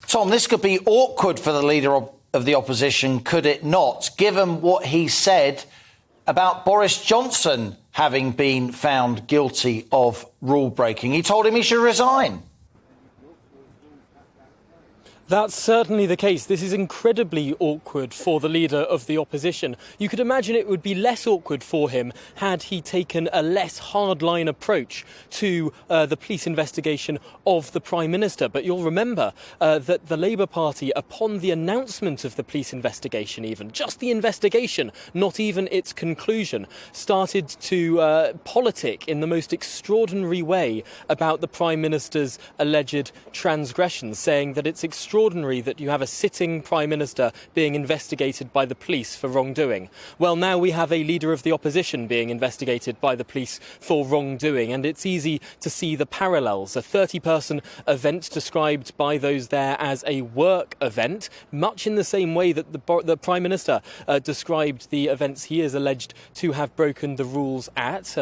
Tom, this could be awkward for the leader of the opposition, could it not, given what he said about Boris Johnson having been found guilty of rule breaking? He told him he should resign. That's certainly the case. This is incredibly awkward for the leader of the opposition. You could imagine it would be less awkward for him had he taken a less hardline approach to the police investigation of the Prime Minister. But you'll remember that the Labour Party, upon the announcement of the police investigation even, just the investigation, not even its conclusion, started to politic in the most extraordinary way about the Prime Minister's alleged transgressions, saying that it's extraordinary that you have a sitting Prime Minister being investigated by the police for wrongdoing. Well, now we have a leader of the opposition being investigated by the police for wrongdoing, and it's easy to see the parallels. A 30-person event described by those there as a work event, much in the same way that the Prime Minister described the events he is alleged to have broken the rules at,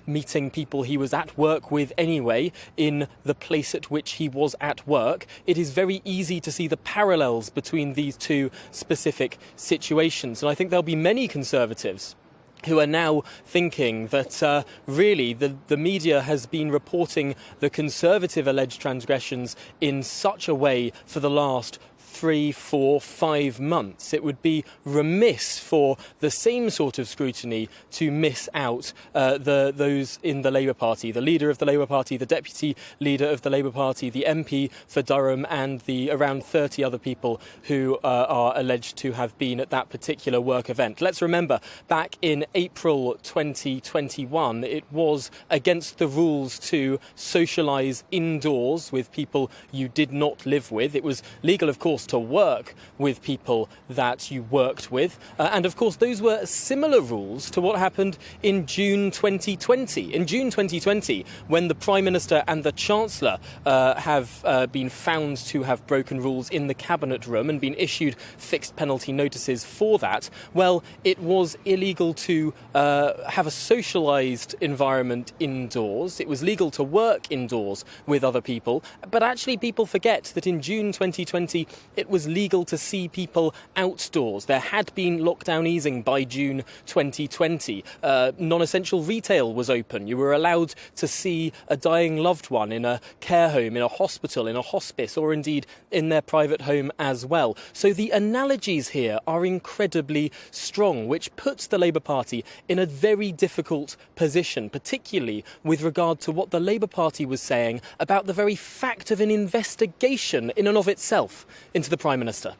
meeting people he was at work with anyway in the place at which he was at work. It is very easy to see the parallels between these two specific situations. And I think there'll be many Conservatives who are now thinking that really the media has been reporting the Conservative alleged transgressions in such a way for the last 3, 4, 5 months. It would be remiss for the same sort of scrutiny to miss out those in the Labour Party, the leader of the Labour Party, the deputy leader of the Labour Party, the MP for Durham, and the around 30 other people who are alleged to have been at that particular work event. Let's remember, back in April 2021, it was against the rules to socialise indoors with people you did not live with. It was legal, of course, to work with people that you worked with. And of course, those were similar rules to what happened in June 2020. In June 2020, when the Prime Minister and the Chancellor have been found to have broken rules in the Cabinet room and been issued fixed penalty notices for that, well, it was illegal to have a socialised environment indoors. It was legal to work indoors with other people. But actually, people forget that in June 2020, it was legal to see people outdoors. There had been lockdown easing by June 2020. Non-essential retail was open. You were allowed to see a dying loved one in a care home, in a hospital, in a hospice, or indeed in their private home as well. So the analogies here are incredibly strong, which puts the Labour Party in a very difficult position, particularly with regard to what the Labour Party was saying about the very fact of an investigation in and of itself into the Prime Minister.